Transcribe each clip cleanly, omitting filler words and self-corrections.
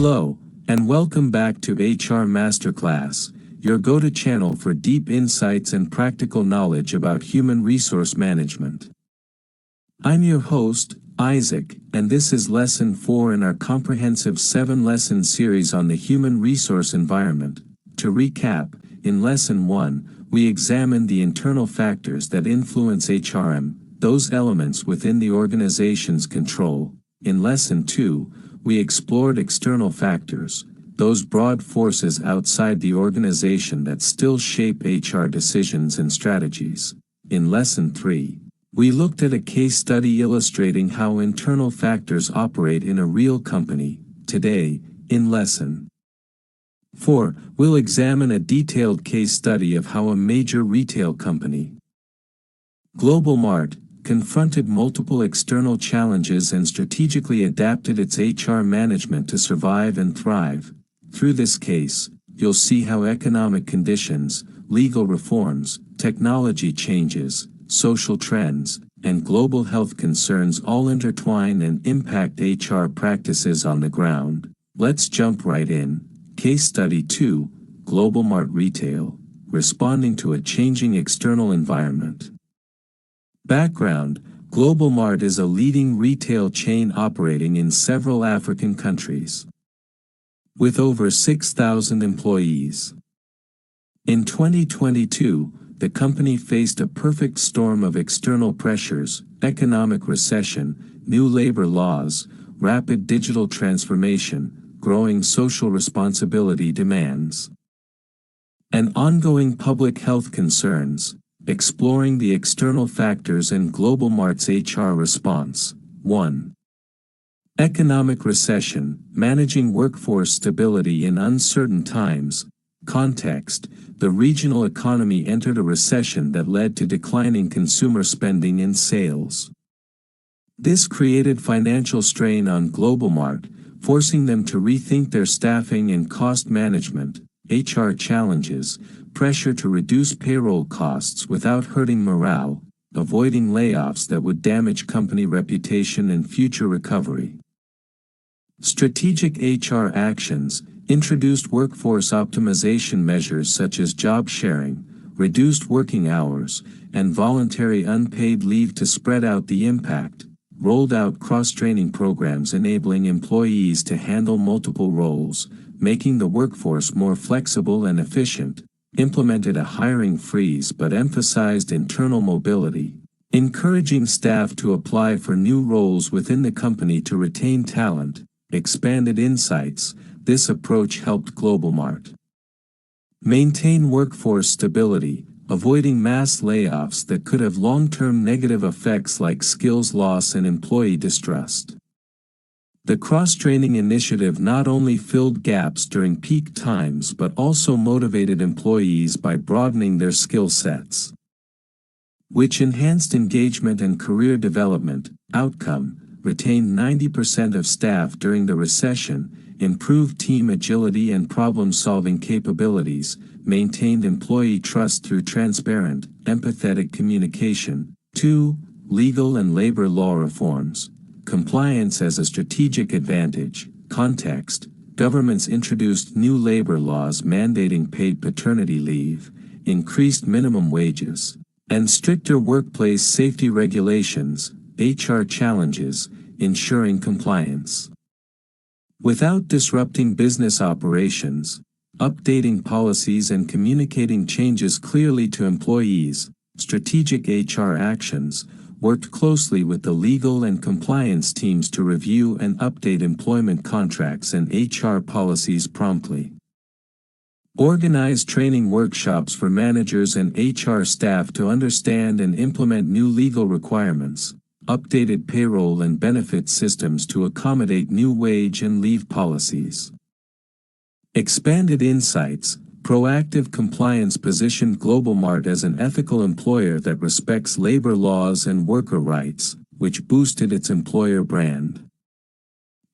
Hello, and welcome back to HR Masterclass, your go-to channel for deep insights and practical knowledge about human resource management. I'm your host, Isaac, and this is Lesson 4 in our comprehensive 7-lesson series on the human resource environment. To recap, in Lesson 1, we examined the internal factors that influence HRM, those elements within the organization's control. In Lesson 2, we explored external factors, those broad forces outside the organization that still shape HR decisions and strategies. In Lesson 3, we looked at a case study illustrating how internal factors operate in a real company. Today, in Lesson 4, we'll examine a detailed case study of how a major retail company, GlobalMart, confronted multiple external challenges and strategically adapted its HR management to survive and thrive. Through this case, you'll see how economic conditions, legal reforms, technology changes, social trends, and global health concerns all intertwine and impact HR practices on the ground. Let's jump right in. Case Study 2, GlobalMart Retail, responding to a changing external environment. Background: GlobalMart is a leading retail chain operating in several African countries, with over 6,000 employees. In 2022, the company faced a perfect storm of external pressures: economic recession, new labor laws, rapid digital transformation, growing social responsibility demands, and ongoing public health concerns. Exploring the external factors in GlobalMart's HR response. 1. Economic recession, managing workforce stability in uncertain times. Context: the regional economy entered a recession that led to declining consumer spending and sales. This created financial strain on GlobalMart, forcing them to rethink their staffing and cost management. HR challenges: pressure to reduce payroll costs without hurting morale, avoiding layoffs that would damage company reputation and future recovery. Strategic HR actions: introduced workforce optimization measures such as job sharing, reduced working hours, and voluntary unpaid leave to spread out the impact. Rolled out cross-training programs enabling employees to handle multiple roles, making the workforce more flexible and efficient. Implemented a hiring freeze but emphasized internal mobility, encouraging staff to apply for new roles within the company to retain talent. Expanded insights: this approach helped GlobalMart maintain workforce stability, avoiding mass layoffs that could have long-term negative effects like skills loss and employee distrust. The cross-training initiative not only filled gaps during peak times but also motivated employees by broadening their skill sets, which enhanced engagement and career development. Outcome: retained 90% of staff during the recession, improved team agility and problem-solving capabilities, maintained employee trust through transparent, empathetic communication. 2. Legal and labor law reforms. Compliance as a strategic advantage. Context: governments introduced new labor laws mandating paid paternity leave, increased minimum wages, and stricter workplace safety regulations. HR challenges: ensuring compliance without disrupting business operations, updating policies and communicating changes clearly to employees. Strategic HR actions: worked closely with the legal and compliance teams to review and update employment contracts and HR policies promptly. Organized training workshops for managers and HR staff to understand and implement new legal requirements. Updated payroll and benefit systems to accommodate new wage and leave policies. Expanded insights: proactive compliance positioned GlobalMart as an ethical employer that respects labor laws and worker rights, which boosted its employer brand.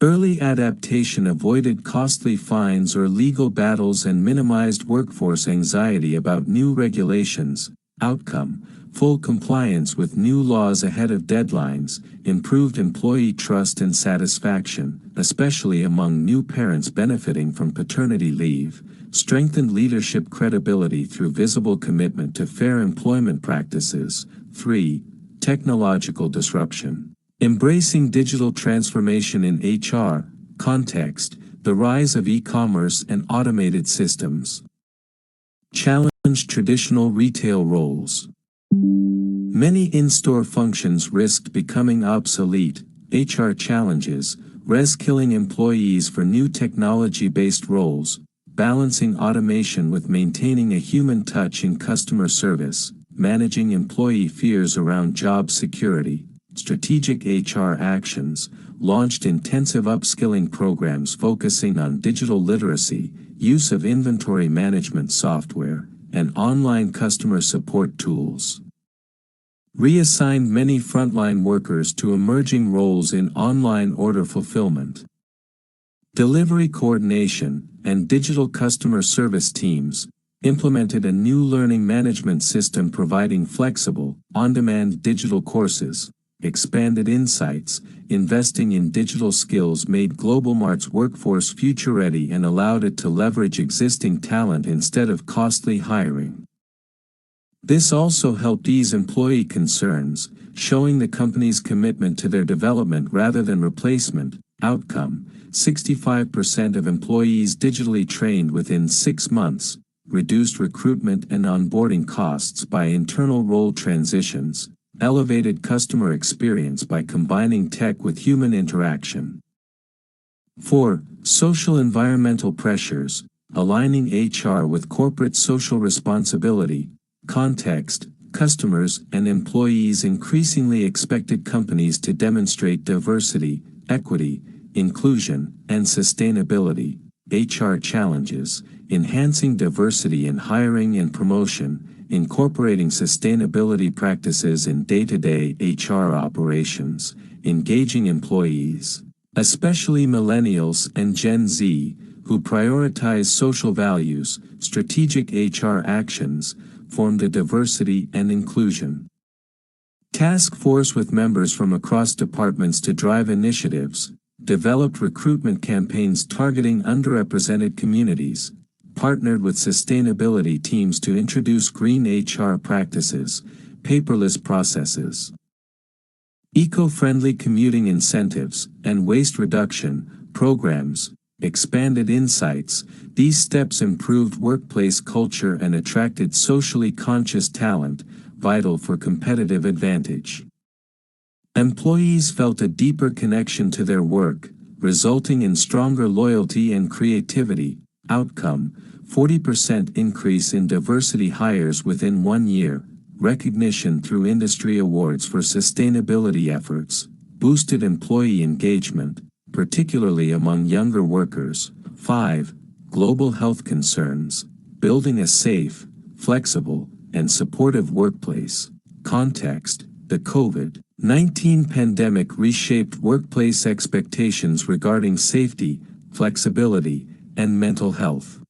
Early adaptation avoided costly fines or legal battles and minimized workforce anxiety about new regulations. Outcome: full compliance with new laws ahead of deadlines, improved employee trust and satisfaction, especially among new parents benefiting from paternity leave, strengthened leadership credibility through visible commitment to fair employment practices. 3. Technological disruption. Embracing digital transformation in HR context, the rise of e-commerce and automated systems challenged traditional retail roles. Many in-store functions risked becoming obsolete. HR challenges, reskilling employees for new technology-based roles, balancing automation with maintaining a human touch in customer service, managing employee fears around job security. Strategic HR actions, launched intensive upskilling programs focusing on digital literacy, use of inventory management software, and online customer support tools. Reassigned many frontline workers to emerging roles in online order fulfillment, delivery coordination, and digital customer service teams, implemented a new learning management system providing flexible, on-demand digital courses, expanded insights, investing in digital skills made GlobalMart's workforce future-ready and allowed it to leverage existing talent instead of costly hiring. This also helped ease employee concerns, showing the company's commitment to their development rather than replacement. Outcome: 65% of employees digitally trained within 6 months, reduced recruitment and onboarding costs by internal role transitions, elevated customer experience by combining tech with human interaction. 4. Social environmental pressures, aligning HR with corporate social responsibility. Context: customers and employees increasingly expected companies to demonstrate diversity, equity, inclusion, and sustainability. HR challenges, enhancing diversity in hiring and promotion, incorporating sustainability practices in day-to-day HR operations, engaging employees, especially millennials and Gen Z, who prioritize social values. Strategic HR actions, formed a diversity and inclusion task force with members from across departments to drive initiatives, developed recruitment campaigns targeting underrepresented communities, partnered with sustainability teams to introduce green HR practices, paperless processes, eco-friendly commuting incentives, and waste reduction programs, expanded insights. These steps improved workplace culture and attracted socially conscious talent, vital for competitive advantage. Employees felt a deeper connection to their work, resulting in stronger loyalty and creativity. Outcome: 40% increase in diversity hires within 1 year, recognition through industry awards for sustainability efforts, boosted employee engagement, particularly among younger workers. 5. Global health concerns, building a safe, flexible, and supportive workplace. Context: the COVID-19 pandemic reshaped workplace expectations regarding safety, flexibility, and mental health.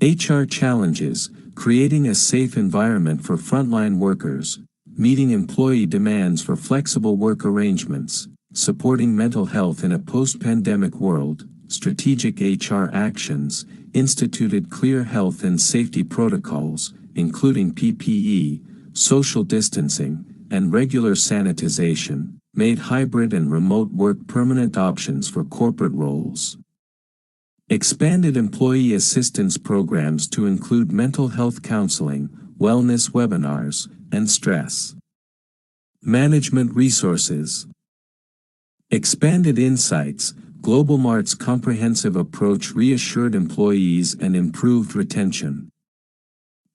HR challenges, creating a safe environment for frontline workers, meeting employee demands for flexible work arrangements, supporting mental health in a post-pandemic world. Strategic HR actions, instituted clear health and safety protocols, including PPE, social distancing, and regular sanitization, made hybrid and remote work permanent options for corporate roles. Expanded employee assistance programs to include mental health counseling, wellness webinars, and stress management resources. Expanded insights, GlobalMart's comprehensive approach reassured employees and improved retention.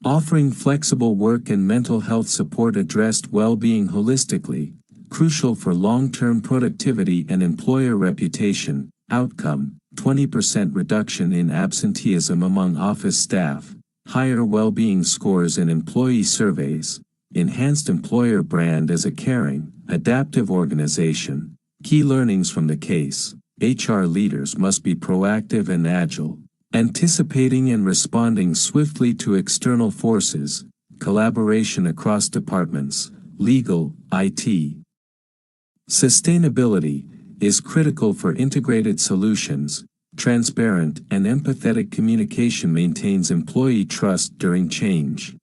Offering flexible work and mental health support addressed well-being holistically, crucial for long-term productivity and employer reputation. Outcome: 20% reduction in absenteeism among office staff, higher well-being scores in employee surveys, enhanced employer brand as a caring, adaptive organization. Key learnings from the case: HR leaders must be proactive and agile, anticipating and responding swiftly to external forces, collaboration across departments, legal, IT. Sustainability is critical for integrated solutions. Transparent and empathetic communication maintains employee trust during change.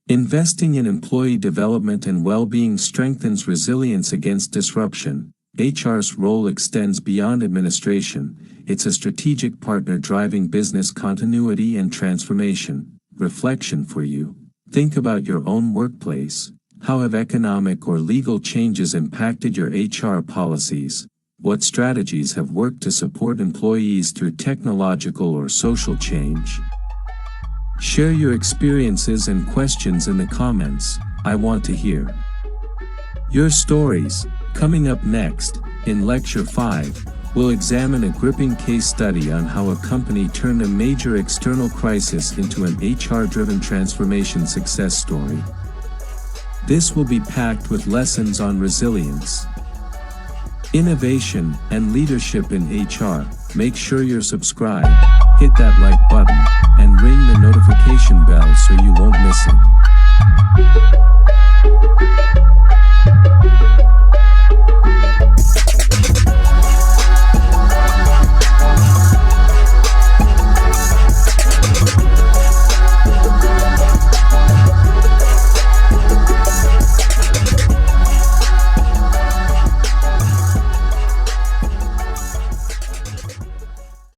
Investing in employee development and well-being strengthens resilience against disruption. HR's role extends beyond administration. It's a strategic partner driving business continuity and transformation. Reflection for you. Think about your own workplace. How have economic or legal changes impacted your HR policies? What strategies have worked to support employees through technological or social change? Share your experiences and questions in the comments. I want to hear your stories. Coming up next, in Lecture 5, we'll examine a gripping case study on how a company turned a major external crisis into an HR-driven transformation success story. This will be packed with lessons on resilience, innovation, and leadership in HR. Make sure you're subscribed, hit that like button, and ring the notification bell so you won't miss it.